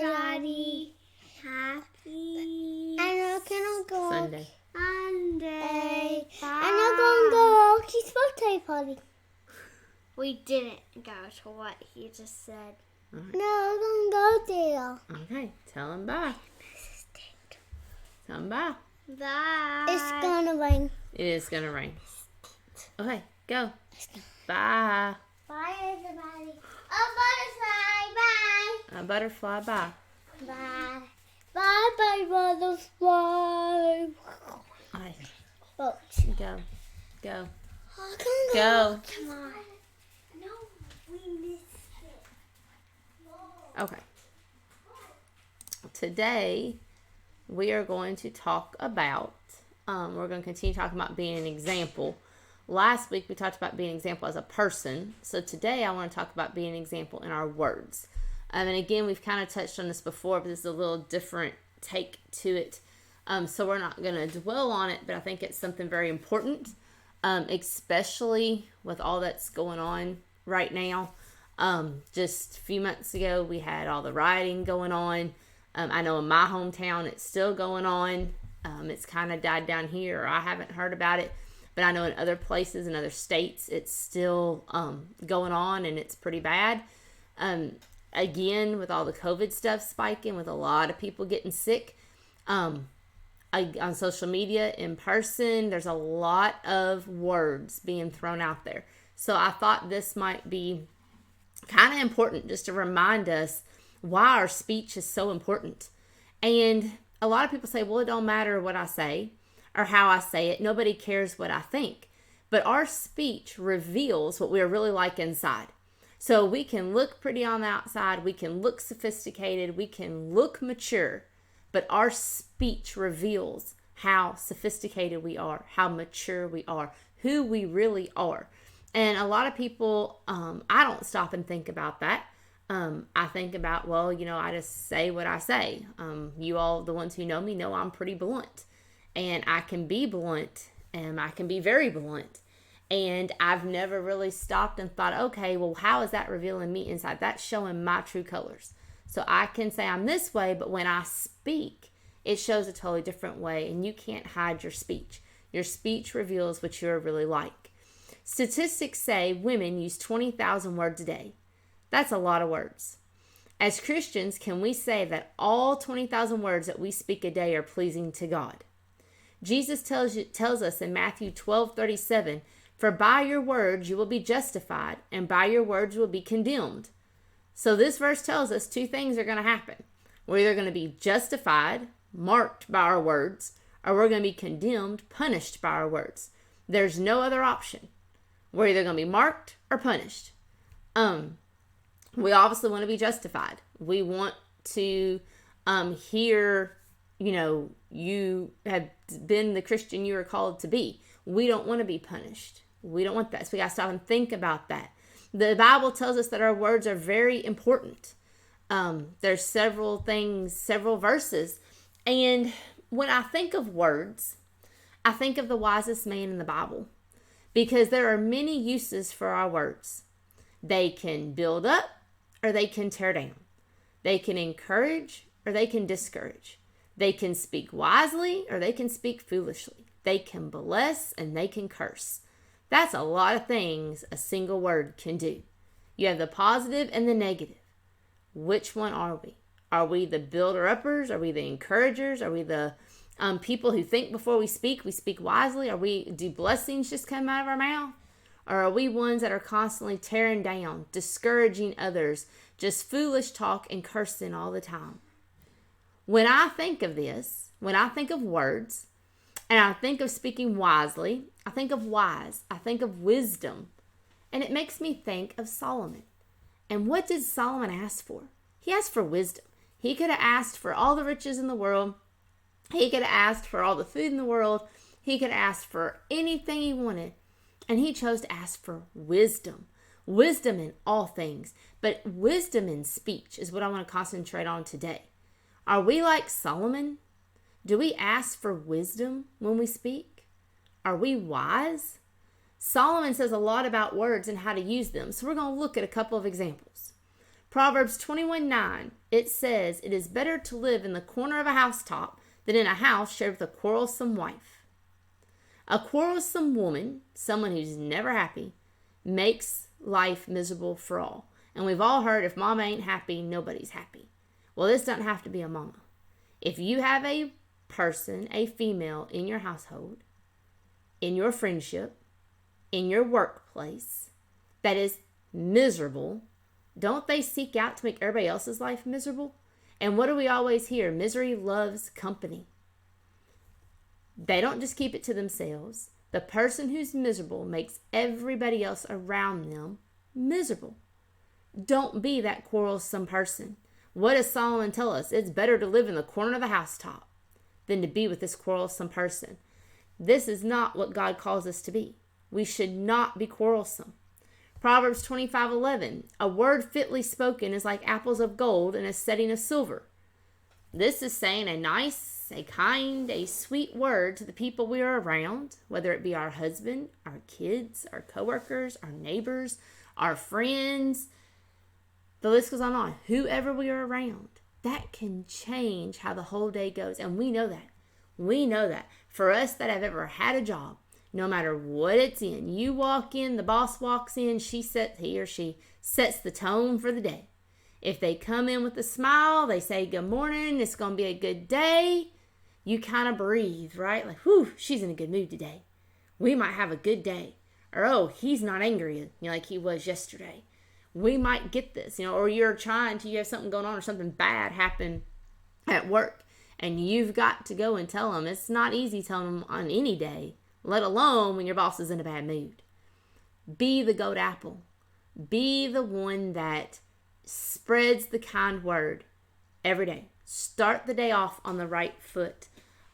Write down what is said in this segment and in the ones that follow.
everybody. Happy Sunday. Sunday. And I'm going to go to Oki's birthday party. We didn't go to what he just said. Right. No, I'm going to go there. Okay, tell him bye. Tell him bye. Bye. It's going to rain. It is going to rain. Okay, go. Bye. Bye, everybody. Oh, butterfly, bye. A butterfly, bye. Bye. Bye, bye, butterfly. Bye. Oh, Go. Go. oh, come Go. Come on. No, we missed it. Okay. Today, we are going to talk about, we're going to continue talking about being an example. Last week, we talked about being an example as a person. So today, I want to talk about being an example in our words. And again, we've kind of touched on this before, but this is a little different take to it. So we're not going to dwell on it, but I think it's something very important, especially with all that's going on right now. Just a few months ago, we had all the rioting going on. I know in my hometown, it's still going on. It's kind of died down here, or I haven't heard about it. But I know in other places, in other states, it's still going on, and it's pretty bad. Again, with all the COVID stuff spiking, with a lot of people getting sick, on social media, in person, there's a lot of words being thrown out there. So I thought this might be kind of important just to remind us why our speech is so important. And a lot of people say, well, it don't matter what I say or how I say it. Nobody cares what I think. But our speech reveals what we're really like inside. So we can look pretty on the outside. We can look sophisticated. We can look mature. But our speech reveals how sophisticated we are, how mature we are, who we really are. And a lot of people, I don't stop and think about that. I think about, well, I just say what I say. You all, the ones who know me, know I'm pretty blunt. And I can be blunt, and I can be very blunt. And I've never really stopped and thought, okay, well, how is that revealing me inside? That's showing my true colors. So I can say I'm this way, but when I speak, it shows a totally different way, and you can't hide your speech. Your speech reveals what you're really like. Statistics say women use 20,000 words a day. That's a lot of words. As Christians, can we say that all 20,000 words that we speak a day are pleasing to God? Jesus tells us in Matthew 12:37, "For by your words you will be justified, and by your words you will be condemned." So this verse tells us two things are going to happen. We're either going to be justified, marked by our words, or we're going to be condemned, punished by our words. There's no other option. We're either going to be marked or punished. We obviously want to be justified. We want to hear, you have been the Christian you are called to be. We don't want to be punished. We don't want that. So we got to stop and think about that. The Bible tells us that our words are very important. There's several things, several verses. And when I think of words, I think of the wisest man in the Bible. Because there are many uses for our words. They can build up or they can tear down. They can encourage or they can discourage. They can speak wisely or they can speak foolishly. They can bless and they can curse. That's a lot of things a single word can do. You have the positive and the negative. Which one are we? Are we the builder-uppers? Are we the encouragers? Are we the people who think before we speak wisely? Do blessings just come out of our mouth? Or are we ones that are constantly tearing down, discouraging others, just foolish talk and cursing all the time? When I think of this, when I think of words, and I think of speaking wisely, I think of wise, I think of wisdom, and it makes me think of Solomon. And what did Solomon ask for? He asked for wisdom. He could have asked for all the riches in the world. He could have asked for all the food in the world. He could have asked for anything he wanted. And he chose to ask for wisdom. Wisdom in all things. But wisdom in speech is what I want to concentrate on today. Are we like Solomon? Do we ask for wisdom when we speak? Are we wise? Solomon says a lot about words and how to use them. So we're going to look at a couple of examples. Proverbs 21:9, it says, "It is better to live in the corner of a housetop than in a house shared with a quarrelsome wife." A quarrelsome woman, someone who's never happy, makes life miserable for all. And we've all heard, if mama ain't happy, nobody's happy. Well, this doesn't have to be a mama. If you have a person, a female in your household, in your friendship, in your workplace, that is miserable, don't they seek out to make everybody else's life miserable? And what do we always hear? Misery loves company. They don't just keep it to themselves. The person who's miserable makes everybody else around them miserable. Don't be that quarrelsome person. What does Solomon tell us? It's better to live in the corner of the housetop than to be with this quarrelsome person. This is not what God calls us to be. We should not be quarrelsome. Proverbs 25:11, "A word fitly spoken is like apples of gold in a setting of silver." This is saying a nice, a kind, a sweet word to the people we are around, whether it be our husband, our kids, our coworkers, our neighbors, our friends. The list goes on. Whoever we are around, that can change how the whole day goes. And we know that. We know that. For us that have ever had a job, no matter what it's in, you walk in, the boss walks in, he or she sets the tone for the day. If they come in with a smile, they say good morning, it's going to be a good day, you kind of breathe, right? Like, whew, she's in a good mood today. We might have a good day. Or, oh, he's not angry like he was yesterday. We might get this, or you have something going on or something bad happen at work, and you've got to go and tell them. It's not easy telling them on any day, let alone when your boss is in a bad mood. Be the goat apple. Be the one that spreads the kind word every day. Start the day off on the right foot.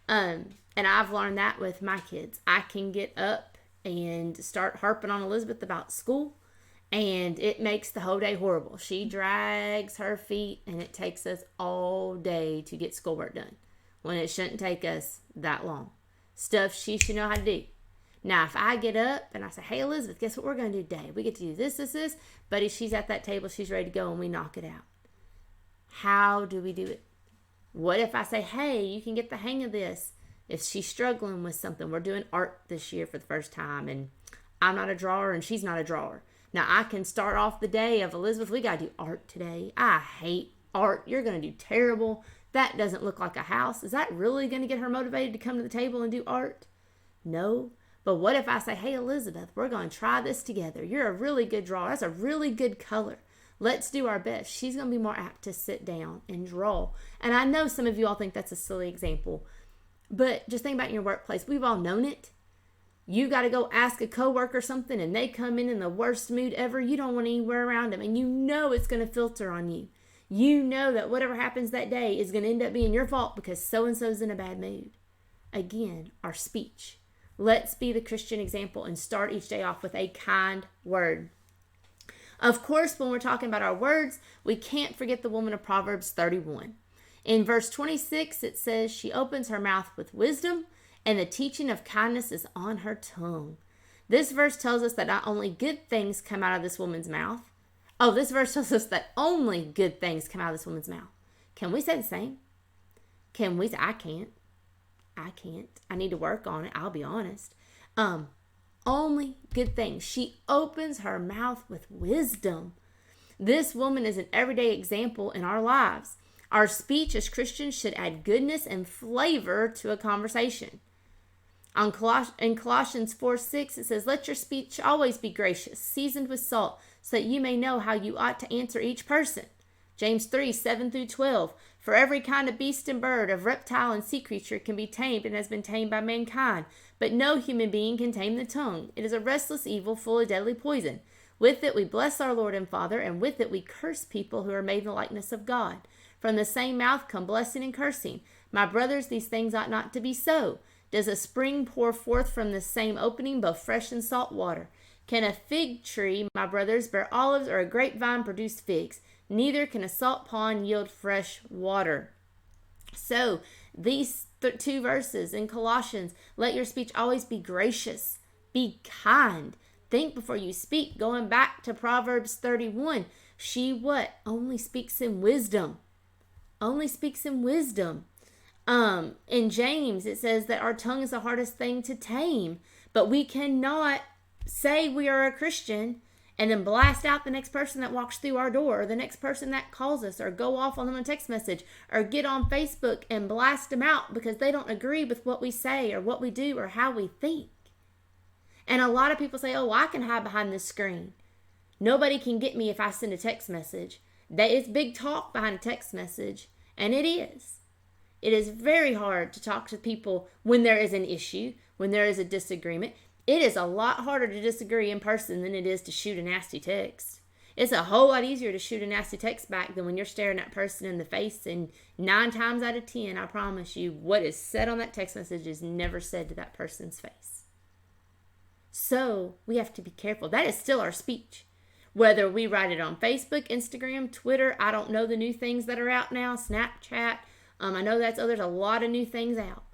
And I've learned that with my kids. I can get up and start harping on Elizabeth about school, and it makes the whole day horrible. She drags her feet, and it takes us all day to get schoolwork done when it shouldn't take us that long. Stuff she should know how to do. Now, if I get up and I say, "Hey, Elizabeth, guess what we're going to do today? We get to do this. Buddy, she's at that table. She's ready to go, and we knock it out. How do we do it? What if I say, "Hey, you can get the hang of this"? If she's struggling with something, we're doing art this year for the first time, and I'm not a drawer, and she's not a drawer. Now, I can start off the day of, "Elizabeth, we got to do art today. I hate art. You're going to do terrible. That doesn't look like a house." Is that really going to get her motivated to come to the table and do art? No. But what if I say, "Hey, Elizabeth, we're going to try this together. You're a really good drawer. That's a really good color. Let's do our best." She's going to be more apt to sit down and draw. And I know some of you all think that's a silly example, but just think about in your workplace. We've all known it. You got to go ask a coworker something, and they come in the worst mood ever. You don't want anywhere around them, and you know it's going to filter on you. You know that whatever happens that day is going to end up being your fault because so-and-so's in a bad mood. Again, our speech. Let's be the Christian example and start each day off with a kind word. Of course, when we're talking about our words, we can't forget the woman of Proverbs 31. In verse 26, it says, "She opens her mouth with wisdom, and the teaching of kindness is on her tongue." This verse tells us that not only good things come out of this woman's mouth. This verse tells us that only good things come out of this woman's mouth. Can we say the same? Can we say, I can't. I need to work on it. I'll be honest. Only good things. She opens her mouth with wisdom. This woman is an everyday example in our lives. Our speech as Christians should add goodness and flavor to a conversation. In Colossians 4:6, it says, "Let your speech always be gracious, seasoned with salt, so that you may know how you ought to answer each person." James 3:7-12, "For every kind of beast and bird, of reptile and sea creature can be tamed and has been tamed by mankind, but no human being can tame the tongue. It is a restless evil full of deadly poison. With it we bless our Lord and Father, and with it we curse people who are made in the likeness of God. From the same mouth come blessing and cursing. My brothers, these things ought not to be so. Does a spring pour forth from the same opening both fresh and salt water? Can a fig tree, my brothers, bear olives, or a grapevine produce figs? Neither can a salt pond yield fresh water." So these two verses in Colossians, let your speech always be gracious, be kind. Think before you speak. Going back to Proverbs 31, She what? Only speaks in wisdom. Only speaks in wisdom. In James, it says that our tongue is the hardest thing to tame. But we cannot say we are a Christian and then blast out the next person that walks through our door, or the next person that calls us, or go off on them a text message, or get on Facebook and blast them out because they don't agree with what we say or what we do or how we think. And a lot of people say, oh, I can hide behind this screen. Nobody can get me if I send a text message. It's big talk behind a text message, and it is. It is very hard to talk to people when there is an issue, when there is a disagreement. It is a lot harder to disagree in person than it is to shoot a nasty text. It's a whole lot easier to shoot a nasty text back than when you're staring that person in the face, and 9 times out of 10, I promise you, what is said on that text message is never said to that person's face. So we have to be careful. That is still our speech. Whether we write it on Facebook, Instagram, Twitter, I don't know the new things that are out now, Snapchat. I know there's a lot of new things out.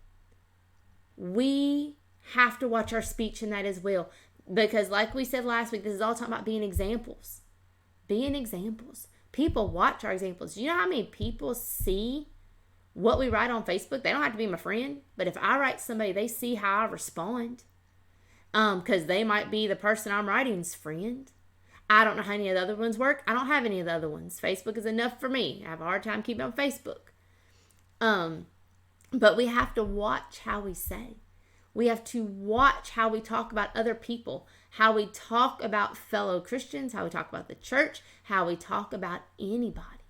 We have to watch our speech in that as well. Because like we said last week, this is all talking about being examples. Being examples. People watch our examples. You know how many people see what we write on Facebook? They don't have to be my friend. But if I write somebody, they see how I respond. Because they might be the person I'm writing's friend. I don't know how any of the other ones work. I don't have any of the other ones. Facebook is enough for me. I have a hard time keeping on Facebook. But we have to watch how we say. We have to watch how we talk about other people, how we talk about fellow Christians, how we talk about the church, how we talk about anybody.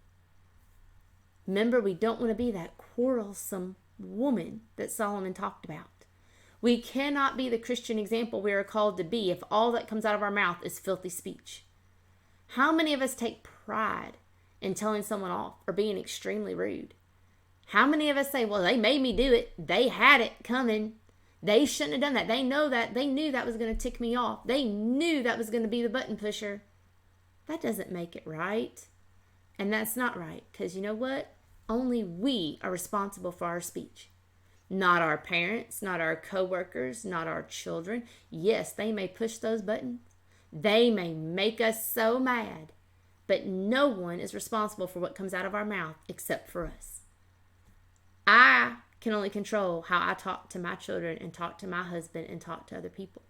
Remember, we don't want to be that quarrelsome woman that Solomon talked about. We cannot be the Christian example we are called to be if all that comes out of our mouth is filthy speech. How many of us take pride in telling someone off or being extremely rude? How many of us say, well, they made me do it. They had it coming. They shouldn't have done that. They know that. They knew that was going to tick me off. They knew that was going to be the button pusher. That doesn't make it right. And that's not right. Because you know what? Only we are responsible for our speech. Not our parents, not our coworkers, not our children. Yes, they may push those buttons. They may make us so mad. But no one is responsible for what comes out of our mouth except for us. I can only control how I talk to my children and talk to my husband and talk to other people.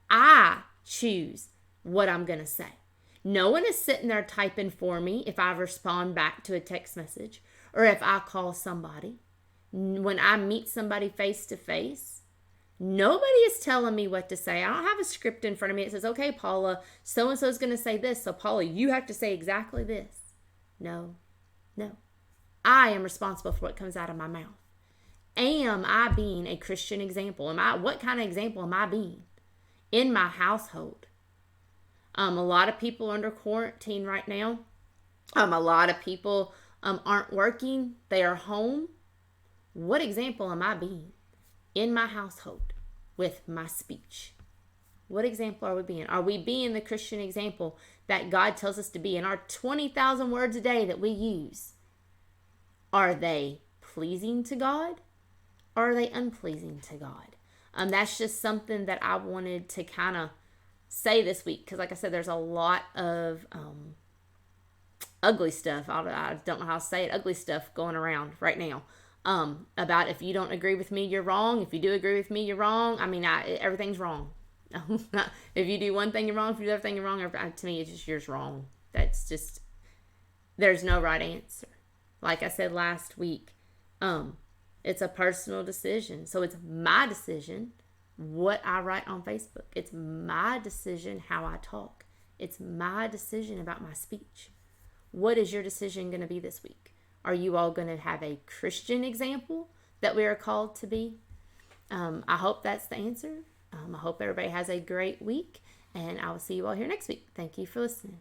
I choose what I'm going to say. No one is sitting there typing for me if I respond back to a text message or if I call somebody. When I meet somebody face to face, nobody is telling me what to say. I don't have a script in front of me that says, okay, Paula, so-and-so is going to say this, so Paula, you have to say exactly this. No. I am responsible for what comes out of my mouth. Am I being a Christian example? What kind of example am I being in my household? A lot of people are under quarantine right now. A lot of people aren't working. They are home. What example am I being in my household with my speech? What example are we being? Are we being the Christian example that God tells us to be in our 20,000 words a day that we use? Are they pleasing to God? Or are they unpleasing to God? That's just something that I wanted to kind of say this week. Because like I said, there's a lot of ugly stuff. I don't know how to say it. Ugly stuff going around right now. About if you don't agree with me, you're wrong. If you do agree with me, you're wrong. Everything's wrong. If you do one thing, you're wrong. If you do everything, you're wrong. To me, it's just yours wrong. That's just, there's no right answer. Like I said last week, it's a personal decision. So it's my decision what I write on Facebook. It's my decision how I talk. It's my decision about my speech. What is your decision going to be this week? Are you all going to have a Christian example that we are called to be? I hope that's the answer. I hope everybody has a great week, and I will see you all here next week. Thank you for listening.